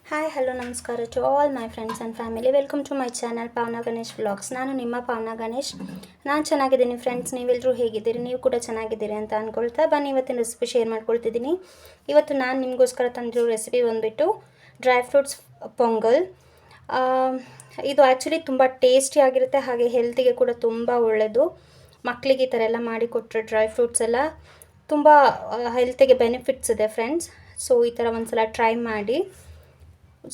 Hi hello ನಮಸ್ಕಾರ to all my friends and family. Welcome to my channel Pavana Ganesh vlogs. ನಾನು ನಿಮ್ಮ ಪಾವನ ಗಣೇಶ್. ನಾನು ಚೆನ್ನಾಗಿದ್ದೀನಿ ಫ್ರೆಂಡ್ಸ್. ನೀವೆಲ್ಲರೂ ಹೇಗಿದ್ದೀರಿ? ನೀವು ಕೂಡ ಚೆನ್ನಾಗಿದ್ದೀರಿ ಅಂತ ಅಂದ್ಕೊಳ್ತಾ ಬನ್ನಿ ಇವತ್ತಿನ ರೆಸಿಪಿ ಶೇರ್ ಮಾಡ್ಕೊಳ್ತಿದ್ದೀನಿ. ಇವತ್ತು ನಾನು ನಿಮಗೋಸ್ಕರ ತಂದಿರೋ ರೆಸಿಪಿ ಬಂದುಬಿಟ್ಟು ಡ್ರೈ ಫ್ರೂಟ್ಸ್ ಪೊಂಗಲ್. ಇದು ಆ್ಯಕ್ಚುಲಿ ತುಂಬ ಟೇಸ್ಟಿಯಾಗಿರುತ್ತೆ, ಹಾಗೆ ಹೆಲ್ತಿಗೆ ಕೂಡ ತುಂಬ ಒಳ್ಳೆಯದು. ಮಕ್ಕಳಿಗೆ ಈ ಥರ ಎಲ್ಲ ಮಾಡಿಕೊಟ್ರೆ ಡ್ರೈ ಫ್ರೂಟ್ಸ್ ಎಲ್ಲ ತುಂಬ ಹೆಲ್ತಿಗೆ ಬೆನಿಫಿಟ್ಸ್ ಇದೆ ಫ್ರೆಂಡ್ಸ್. ಸೊ ಈ ಥರ ಒಂದು ಸಲ ಟ್ರೈ ಮಾಡಿ.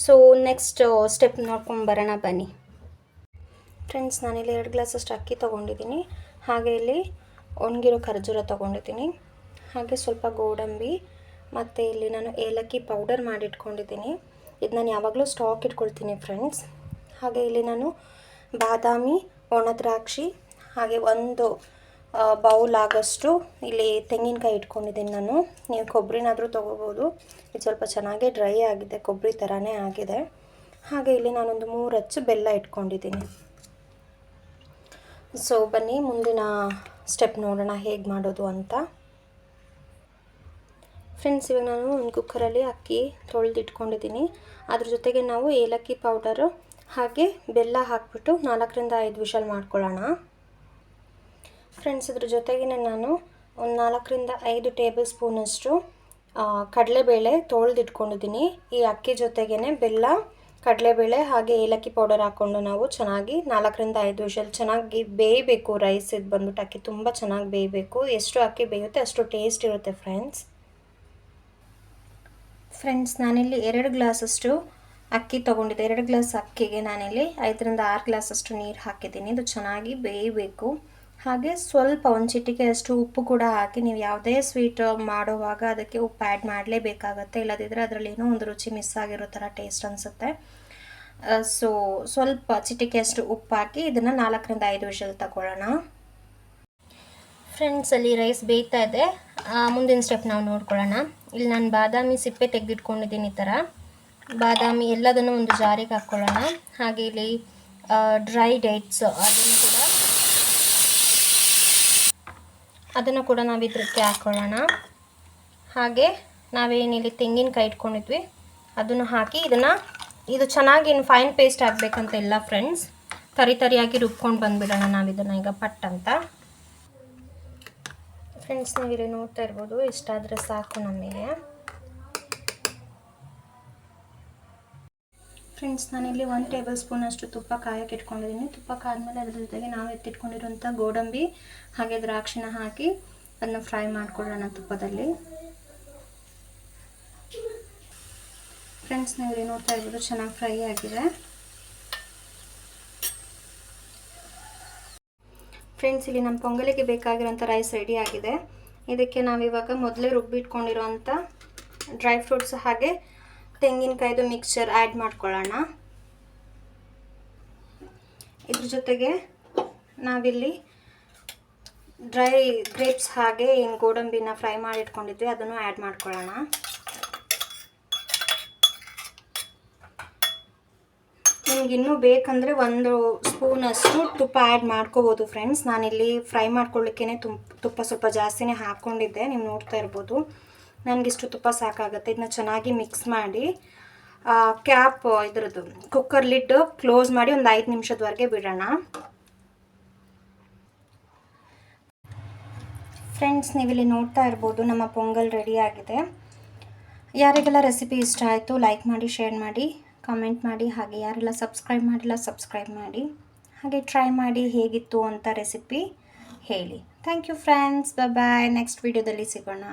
ಸೊ ನೆಕ್ಸ್ಟ್ ಸ್ಟೆಪ್ ನೋಡ್ಕೊಂಡು ಬರೋಣ ಬನ್ನಿ ಫ್ರೆಂಡ್ಸ್. ನಾನಿಲ್ಲಿ 2 ಗ್ಲಾಸಷ್ಟು ಅಕ್ಕಿ ತೊಗೊಂಡಿದ್ದೀನಿ, ಹಾಗೆ ಇಲ್ಲಿ ಒಣಗಿರೋ ಖರ್ಜೂರ ತೊಗೊಂಡಿದ್ದೀನಿ, ಹಾಗೆ ಸ್ವಲ್ಪ ಗೋಡಂಬಿ, ಮತ್ತು ಇಲ್ಲಿ ನಾನು ಏಲಕ್ಕಿ ಪೌಡರ್ ಮಾಡಿಟ್ಕೊಂಡಿದ್ದೀನಿ. ಇದು ನಾನು ಯಾವಾಗಲೂ ಸ್ಟಾಕ್ ಇಟ್ಕೊಳ್ತೀನಿ ಫ್ರೆಂಡ್ಸ್. ಹಾಗೆ ಇಲ್ಲಿ ನಾನು ಬಾದಾಮಿ, ಒಣ ದ್ರಾಕ್ಷಿ, ಹಾಗೆ ಒಂದು ಬೌಲ್ ಆಗೋಷ್ಟು ಇಲ್ಲಿ ತೆಂಗಿನಕಾಯಿ ಇಟ್ಕೊಂಡಿದ್ದೀನಿ ನಾನು. ನೀವು ಕೊಬ್ಬರಿನಾದರೂ ತೊಗೋಬೋದು. ಇದು ಸ್ವಲ್ಪ ಚೆನ್ನಾಗೇ ಡ್ರೈ ಆಗಿದೆ, ಕೊಬ್ಬರಿ ಥರನೇ ಆಗಿದೆ. ಹಾಗೆ ಇಲ್ಲಿ ನಾನೊಂದು 3 ಅಚ್ಚು ಬೆಲ್ಲ ಇಟ್ಕೊಂಡಿದ್ದೀನಿ. ಸೊ ಬನ್ನಿ ಮುಂದಿನ ಸ್ಟೆಪ್ ನೋಡೋಣ ಹೇಗೆ ಮಾಡೋದು ಅಂತ. ಫ್ರೆಂಡ್ಸ್, ಇವಾಗ ನಾನು ಒಂದು ಕುಕ್ಕರಲ್ಲಿ ಅಕ್ಕಿ ತೊಳೆದಿಟ್ಕೊಂಡಿದ್ದೀನಿ. ಅದ್ರ ಜೊತೆಗೆ ನಾವು ಏಲಕ್ಕಿ ಪೌಡರು ಹಾಗೆ ಬೆಲ್ಲ ಹಾಕಿಬಿಟ್ಟು 4ರಿಂದ 5 ವಿಷಲ್ ಮಾಡ್ಕೊಳ್ಳೋಣ ಫ್ರೆಂಡ್ಸ್. ಇದ್ರ ಜೊತೆಗೆ ನಾನು ಒಂದು 4ರಿಂದ 5 ಟೇಬಲ್ ಸ್ಪೂನಷ್ಟು ಕಡಲೆಬೇಳೆ ತೊಳೆದಿಟ್ಕೊಂಡಿದ್ದೀನಿ. ಈ ಅಕ್ಕಿ ಜೊತೆಗೇ ಬೆಲ್ಲ, ಕಡಲೆಬೇಳೆ ಹಾಗೆ ಏಲಕ್ಕಿ ಪೌಡರ್ ಹಾಕ್ಕೊಂಡು ನಾವು ಚೆನ್ನಾಗಿ 4ರಿಂದ 5 ವಿಷಲ್ ಚೆನ್ನಾಗಿ ಬೇಯಬೇಕು. ರೈಸ್ ಇದು ಬಂದ್ಬಿಟ್ಟು ಅಕ್ಕಿ ತುಂಬ ಚೆನ್ನಾಗಿ ಬೇಯಬೇಕು. ಎಷ್ಟು ಅಕ್ಕಿ ಬೇಯುತ್ತೆ ಅಷ್ಟು ಟೇಸ್ಟ್ ಇರುತ್ತೆ ಫ್ರೆಂಡ್ಸ್. ನಾನಿಲ್ಲಿ 2 ಗ್ಲಾಸಷ್ಟು ಅಕ್ಕಿ ತೊಗೊಂಡಿದ್ದೆ. 2 ಗ್ಲಾಸ್ ಅಕ್ಕಿಗೆ ನಾನಿಲ್ಲಿ 5ರಿಂದ 6 ಗ್ಲಾಸಷ್ಟು ನೀರು ಹಾಕಿದ್ದೀನಿ. ಇದು ಚೆನ್ನಾಗಿ ಬೇಯಬೇಕು. ಹಾಗೆ ಸ್ವಲ್ಪ ಒಂದು ಚಿಟಿಕೆ ಅಷ್ಟು ಉಪ್ಪು ಕೂಡ ಹಾಕಿ. ನೀವು ಯಾವುದೇ ಸ್ವೀಟ್ ಮಾಡುವಾಗ ಅದಕ್ಕೆ ಉಪ್ಪು ಆ್ಯಡ್ ಮಾಡಲೇಬೇಕಾಗತ್ತೆ, ಇಲ್ಲದಿದ್ದರೆ ಅದರಲ್ಲಿ ಏನೋ ಒಂದು ರುಚಿ ಮಿಸ್ ಆಗಿರೋ ಥರ ಟೇಸ್ಟ್ ಅನಿಸುತ್ತೆ. ಸೊ ಸ್ವಲ್ಪ ಚಿಟಿಕೆಯಷ್ಟು ಉಪ್ಪು ಹಾಕಿ ಇದನ್ನು 4ರಿಂದ 5 ವಿಷಲ್ ತಗೊಳ್ಳೋಣ ಫ್ರೆಂಡ್ಸ್. ಅಲ್ಲಿ ರೈಸ್ ಬೇಯ್ತಾ ಇದೆ. ಮುಂದಿನ ಸ್ಟೆಪ್ ನಾವು ನೋಡ್ಕೊಳ್ಳೋಣ. ಇಲ್ಲಿ ನಾನು ಬಾದಾಮಿ ಸಿಪ್ಪೆ ತೆಗೆದಿಟ್ಕೊಂಡಿದ್ದೀನಿ. ಈ ಥರ ಬಾದಾಮಿ ಎಲ್ಲದನ್ನು ಒಂದು ಜಾರಿಗೆ ಹಾಕ್ಕೊಳ್ಳೋಣ. ಹಾಗೆ ಇಲ್ಲಿ ಡ್ರೈ ಡೇಟ್ಸ್ ಅದನ್ನು ಕೂಡ ನಾವು ಇದಕ್ಕೆ ಹಾಕ್ಕೊಳ್ಳೋಣ. ಹಾಗೆ ನಾವೇನಿಲ್ಲಿ ತೆಂಗಿನಕಾಯಿ ಇಟ್ಕೊಂಡಿದ್ವಿ ಅದನ್ನು ಹಾಕಿ ಇದು ಚೆನ್ನಾಗಿ ಫೈನ್ ಪೇಸ್ಟ್ ಆಗಬೇಕಂತ ಇಲ್ಲ ಫ್ರೆಂಡ್ಸ್. ತರಿಯಾಗಿ ರುಬ್ಕೊಂಡು ಬಂದುಬಿಡೋಣ ನಾವು ಇದನ್ನು ಈಗ ಪಟ್ ಅಂತ. ಫ್ರೆಂಡ್ಸ್, ನೀವಿಲ್ಲಿ ನೋಡ್ತಾ ಇರ್ಬೋದು, ಇಷ್ಟಾದರೆ ಸಾಕು ನಮಗೆ. ಫ್ರೆಂಡ್ಸ್, ನಾನಿಲ್ಲಿ 1 ಟೇಬಲ್ ಸ್ಪೂನಷ್ಟು ತುಪ್ಪ ಕಾಯಕ್ಕೆ ಇಟ್ಕೊಂಡಿದ್ದೀನಿ. ತುಪ್ಪ ಕಾದ್ಮೇಲೆ ಅದ್ರ ಜೊತೆಗೆ ನಾವು ಎತ್ತಿಟ್ಕೊಂಡಿರೋಂಥ ಗೋಡಂಬಿ ಹಾಗೆ ದ್ರಾಕ್ಷಿನ ಹಾಕಿ ಅದನ್ನು ಫ್ರೈ ಮಾಡ್ಕೊಳ್ಳೋಣ ತುಪ್ಪದಲ್ಲಿ. ಫ್ರೆಂಡ್ಸ್, ನೀವು ಇಲ್ಲಿ ನೋಡ್ತಾ ಇರ್ಬೋದು ಚೆನ್ನಾಗಿ ಫ್ರೈ ಆಗಿದೆ. ಫ್ರೆಂಡ್ಸ್, ಇಲ್ಲಿ ನಮ್ಮ ಪೊಂಗಲಿಗೆ ಬೇಕಾಗಿರೋಂಥ ರೈಸ್ ರೆಡಿ ಆಗಿದೆ. ಇದಕ್ಕೆ ನಾವಿವಾಗ ಮೊದಲೇ ರುಬ್ಬಿಟ್ಕೊಂಡಿರೋಂಥ ಡ್ರೈ ಫ್ರೂಟ್ಸ್ ಹಾಗೆ ತೆಂಗಿನಕಾಯ್ದು ಮಿಕ್ಸ್ಚರ್ ಆ್ಯಡ್ ಮಾಡ್ಕೊಳ್ಳೋಣ. ಇದ್ರ ಜೊತೆಗೆ ನಾವಿಲ್ಲಿ ಡ್ರೈ ಗ್ರೇಪ್ಸ್ ಹಾಗೆ ಏನು ಗೋಡಂಬಿನ ಫ್ರೈ ಮಾಡಿ ಇಟ್ಕೊಂಡಿದ್ವಿ ಅದನ್ನು ಆ್ಯಡ್ ಮಾಡ್ಕೊಳ್ಳೋಣ. ನಿಮ್ಗೆ ಇನ್ನೂ ಬೇಕಂದರೆ 1 ಸ್ಪೂನಷ್ಟು ತುಪ್ಪ ಆ್ಯಡ್ ಮಾಡ್ಕೋಬೋದು ಫ್ರೆಂಡ್ಸ್. ನಾನಿಲ್ಲಿ ಫ್ರೈ ಮಾಡ್ಕೊಳ್ಳಿಕ್ಕೇ ತುಪ್ಪ ಸ್ವಲ್ಪ ಜಾಸ್ತಿನೇ ಹಾಕ್ಕೊಂಡಿದ್ದೆ. ನೀವು ನೋಡ್ತಾ ಇರ್ಬೋದು, ನನಗಿಷ್ಟು ತುಪ್ಪ ಸಾಕಾಗುತ್ತೆ. ಇದನ್ನ ಚೆನ್ನಾಗಿ ಮಿಕ್ಸ್ ಮಾಡಿ ಕ್ಯಾಪ್ ಇದ್ರದ್ದು ಕುಕ್ಕರ್ ಲಿಡ್ ಕ್ಲೋಸ್ ಮಾಡಿ ಒಂದು 5 ನಿಮಿಷದವರೆಗೆ ಬಿಡೋಣ. ಫ್ರೆಂಡ್ಸ್, ನೀವಿಲ್ಲಿ ನೋಡ್ತಾ ಇರ್ಬೋದು ನಮ್ಮ ಪೊಂಗಲ್ ರೆಡಿ ಆಗಿದೆ. ಯಾರಿಗೆಲ್ಲ ರೆಸಿಪಿ ಇಷ್ಟ ಆಯಿತು ಲೈಕ್ ಮಾಡಿ, ಶೇರ್ ಮಾಡಿ, ಕಾಮೆಂಟ್ ಮಾಡಿ. ಹಾಗೆ ಯಾರೆಲ್ಲ ಸಬ್ಸ್ಕ್ರೈಬ್ ಮಾಡಿಲ್ಲ ಸಬ್ಸ್ಕ್ರೈಬ್ ಮಾಡಿ. ಹಾಗೆ ಟ್ರೈ ಮಾಡಿ ಹೇಗಿತ್ತು ಅಂತ ರೆಸಿಪಿ ಹೇಳಿ. Thank you friends. Bye. Next ವಿಡಿಯೋದಲ್ಲಿ ಸಿಗೋಣ.